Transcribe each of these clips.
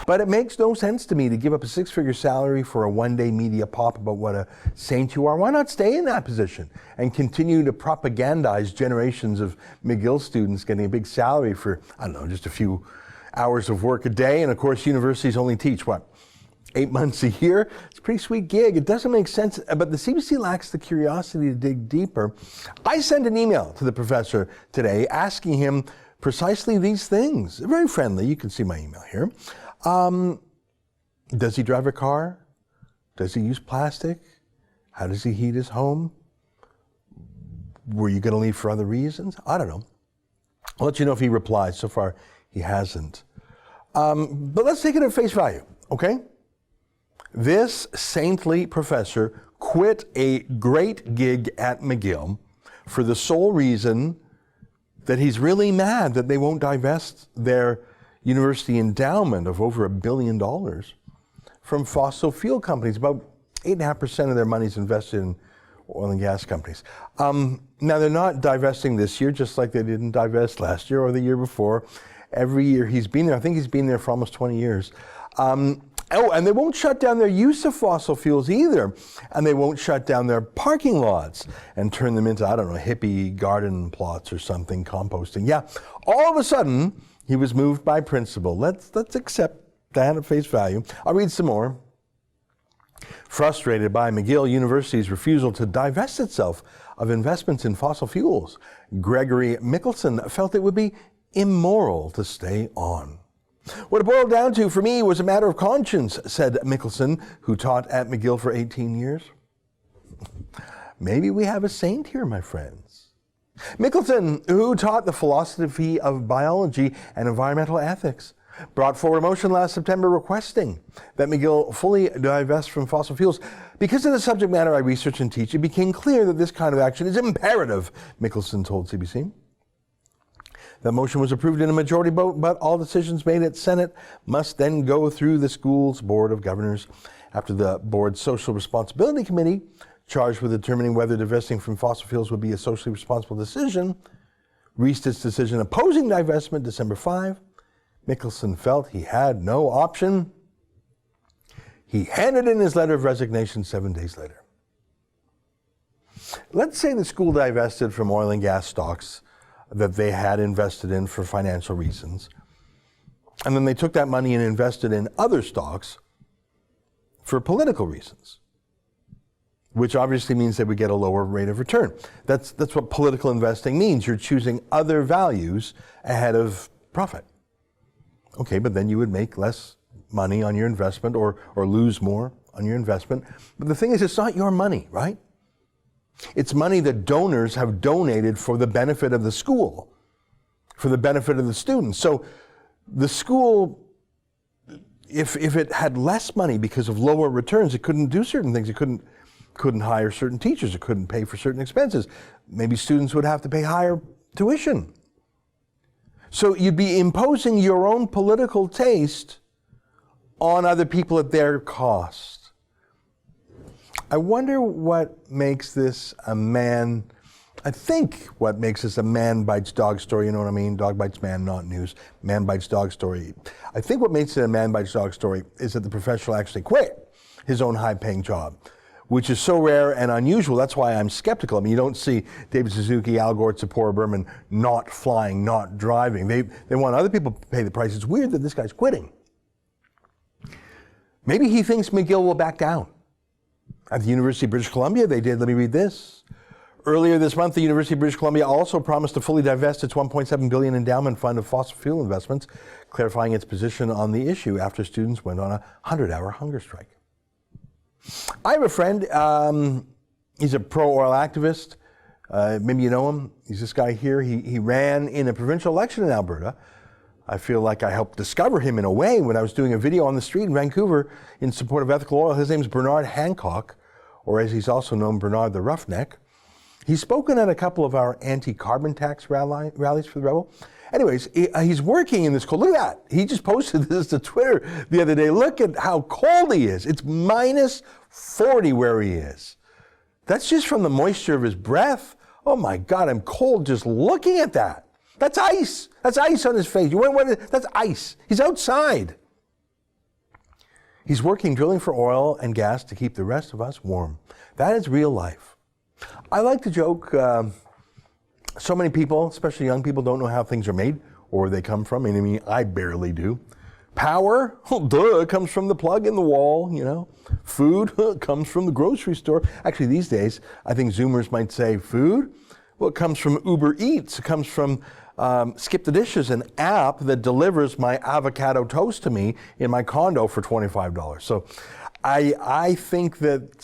But it makes no sense to me to give up a six-figure salary for a one-day media pop about what a saint you are. Why not stay in that position and continue to propagandize generations of McGill students getting a big salary for, I don't know, just a few hours of work a day? And of course, universities only teach, what, 8 months a year? It's a pretty sweet gig. It doesn't make sense, but the CBC lacks the curiosity to dig deeper. I sent an email to the professor today asking him precisely these things. Very friendly. You can see my email here. Does he drive a car? Does he use plastic? How does he heat his home? Were you going to leave for other reasons? I don't know. I'll let you know if he replies. So far, he hasn't. But let's take it at face value, okay? This saintly professor quit a great gig at McGill for the sole reason that he's really mad that they won't divest their university endowment of over $1 billion from fossil fuel companies. About 8.5% of their money is invested in oil and gas companies. Now, they're not divesting this year, just like they didn't divest last year or the year before. Every year he's been there. I think he's been there for almost 20 years. And they won't shut down their use of fossil fuels either. And they won't shut down their parking lots and turn them into, I don't know, hippie garden plots or something, composting. Yeah, all of a sudden, he was moved by principle. Let's accept that at face value. I'll read some more. Frustrated by McGill University's refusal to divest itself of investments in fossil fuels, Gregory Mikkelson felt it would be immoral to stay on. What it boiled down to for me was a matter of conscience, said Mikkelson, who taught at McGill for 18 years. Maybe we have a saint here, my friends. Mikkelson, who taught the philosophy of biology and environmental ethics, brought forward a motion last September requesting that McGill fully divest from fossil fuels. Because of the subject matter I research and teach, it became clear that this kind of action is imperative, Mikkelson told CBC. The motion was approved in a majority vote, but all decisions made at Senate must then go through the school's Board of Governors. After the board's Social Responsibility Committee, charged with determining whether divesting from fossil fuels would be a socially responsible decision, reached its decision opposing divestment December 5, Mikkelson felt he had no option. He handed in his letter of resignation 7 days later. Let's say the school divested from oil and gas stocks that they had invested in for financial reasons. And then they took that money and invested in other stocks for political reasons, which obviously means they would get a lower rate of return. That's what political investing means. You're choosing other values ahead of profit. Okay, but then you would make less money on your investment or lose more on your investment. But the thing is, it's not your money, right? It's money that donors have donated for the benefit of the school, for the benefit of the students. So the school, if it had less money because of lower returns, it couldn't do certain things. It couldn't hire certain teachers. It couldn't pay for certain expenses. Maybe students would have to pay higher tuition. So you'd be imposing your own political taste on other people at their cost. I wonder what makes this a man, I think what makes this a man bites dog story, you know what I mean? Dog bites man, not news. Man bites dog story. I think what makes it a man bites dog story is that the professional actually quit his own high-paying job, which is so rare and unusual. That's why I'm skeptical. I mean, you don't see David Suzuki, Al Gore, Zipporah Berman not flying, not driving. They want other people to pay the price. It's weird that this guy's quitting. Maybe he thinks McGill will back down. At the University of British Columbia, they did. Let me read this. Earlier this month, the University of British Columbia also promised to fully divest its $1.7 billion endowment fund of fossil fuel investments, clarifying its position on the issue after students went on a 100-hour hunger strike. I have a friend, he's a pro-oil activist. Maybe you know him. He's this guy here. He ran in a provincial election in Alberta. I feel like I helped discover him in a way when I was doing a video on the street in Vancouver in support of ethical oil. His name's Bernard Hancock, or as he's also known, Bernard the Roughneck. He's spoken at a couple of our anti-carbon tax rallies for the Rebel. Anyways, he's working in this cold. Look at that. He just posted this to Twitter the other day. Look at how cold he is. It's minus 40 where he is. That's just from the moisture of his breath. Oh my God, I'm cold just looking at that. That's ice. That's ice on his face. That's ice. He's outside. He's working drilling for oil and gas to keep the rest of us warm. That is real life. I like to joke, so many people, especially young people, don't know how things are made or where they come from. I mean, I barely do. Power, it comes from the plug in the wall, you know. Food, comes from the grocery store. Actually, these days, I think Zoomers might say food. Well, it comes from Uber Eats. It comes from Skip the Dishes, an app that delivers my avocado toast to me in my condo for $25. So I think that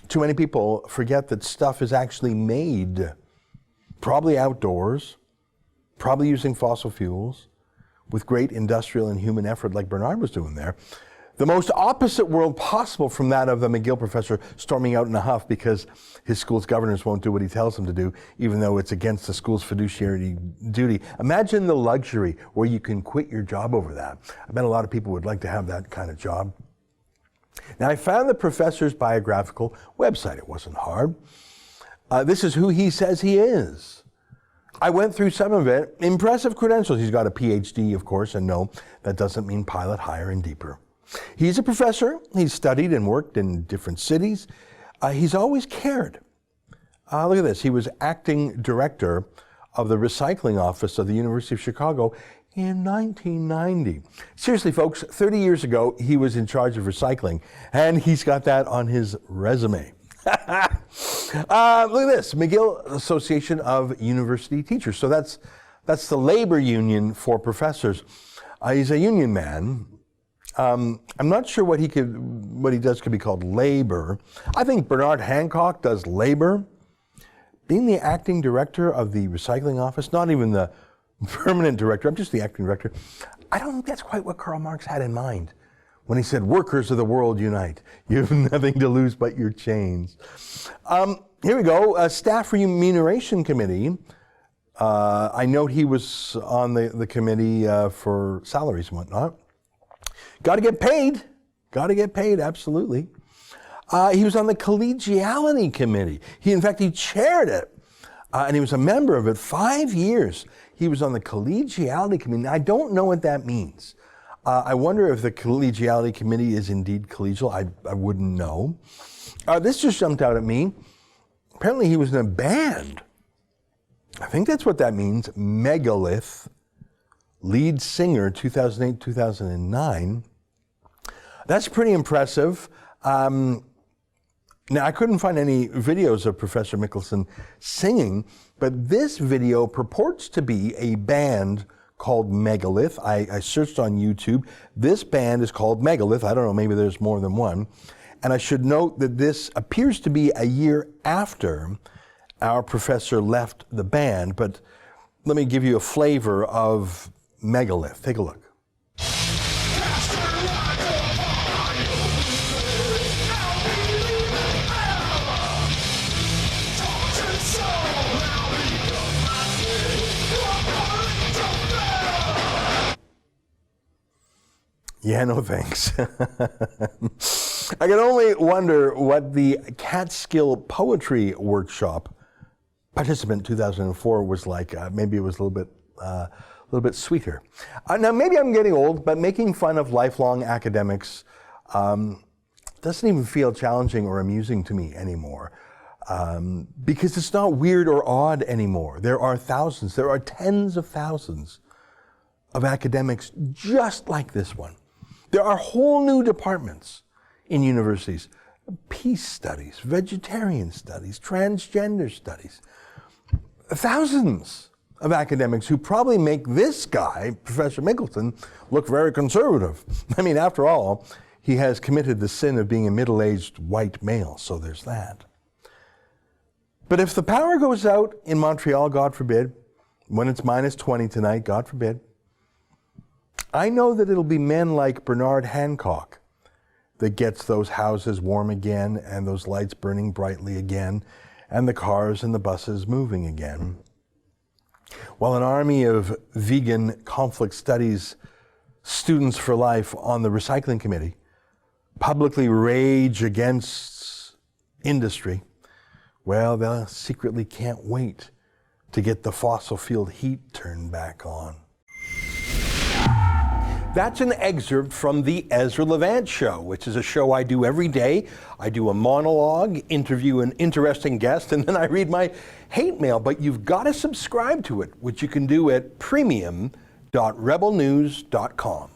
too many people forget that stuff is actually made, probably outdoors, probably using fossil fuels, with great industrial and human effort like Bernard was doing there. The most opposite world possible from that of the McGill professor storming out in a huff because his school's governors won't do what he tells them to do, even though it's against the school's fiduciary duty. Imagine the luxury where you can quit your job over that. I bet a lot of people would like to have that kind of job. Now, I found the professor's biographical website. It wasn't hard. This is who he says he is. I went through some of it. Impressive credentials. He's got a PhD, of course, and no, that doesn't mean pilot higher and deeper. He's a professor. He's studied and worked in different cities. He's always cared. Look at this. He was acting director of the recycling office of the University of Chicago in 1990. Seriously, folks, 30 years ago, he was in charge of recycling, and he's got that on his resume. Look at this, McGill Association of University Teachers. So that's the labor union for professors. He's a union man. I'm not sure what he does could be called labor. I think Bernard Hancock does labor. Being the acting director of the recycling office, not even the permanent director, I'm just the acting director. I don't think that's quite what Karl Marx had in mind when he said, workers of the world unite. You have nothing to lose but your chains. Here we go, Staff Remuneration Committee. I note he was on the committee for salaries and whatnot. Got to get paid, absolutely. He was on the Collegiality Committee. In fact, he chaired it, and he was a member of it 5 years. He was on the Collegiality Committee. Now, I don't know what that means. I wonder if the Collegiality Committee is indeed collegial. I wouldn't know. This just jumped out at me. Apparently he was in a band. I think that's what that means. Megalith, lead singer, 2008-2009. That's pretty impressive. Now, I couldn't find any videos of Professor Mikkelson singing, but this video purports to be a band called Megalith. I searched on YouTube. This band is called Megalith. I don't know, maybe there's more than one. And I should note that this appears to be a year after our professor left the band, but let me give you a flavor of Megalith. Take a look. Yeah, no thanks. I can only wonder what the Catskill Poetry Workshop participant 2004 was like. Maybe it was a little bit sweeter. Now, maybe I'm getting old, but making fun of lifelong academics doesn't even feel challenging or amusing to me anymore, because it's not weird or odd anymore. There are thousands, there are tens of thousands of academics just like this one. There are whole new departments in universities: peace studies, vegetarian studies, transgender studies. Thousands of academics who probably make this guy, Professor Mikkelson, look very conservative. I mean, after all, he has committed the sin of being a middle-aged white male, so there's that. But if the power goes out in Montreal, God forbid, when it's -20 tonight, God forbid, I know that it'll be men like Bernard Hancock that gets those houses warm again and those lights burning brightly again and the cars and the buses moving again. While an army of vegan conflict studies students for life on the recycling committee publicly rage against industry, well, they secretly can't wait to get the fossil fuel heat turned back on. That's an excerpt from the Ezra Levant Show, which is a show I do every day. I do a monologue, interview an interesting guest, and then I read my hate mail. But you've got to subscribe to it, which you can do at premium.rebelnews.com.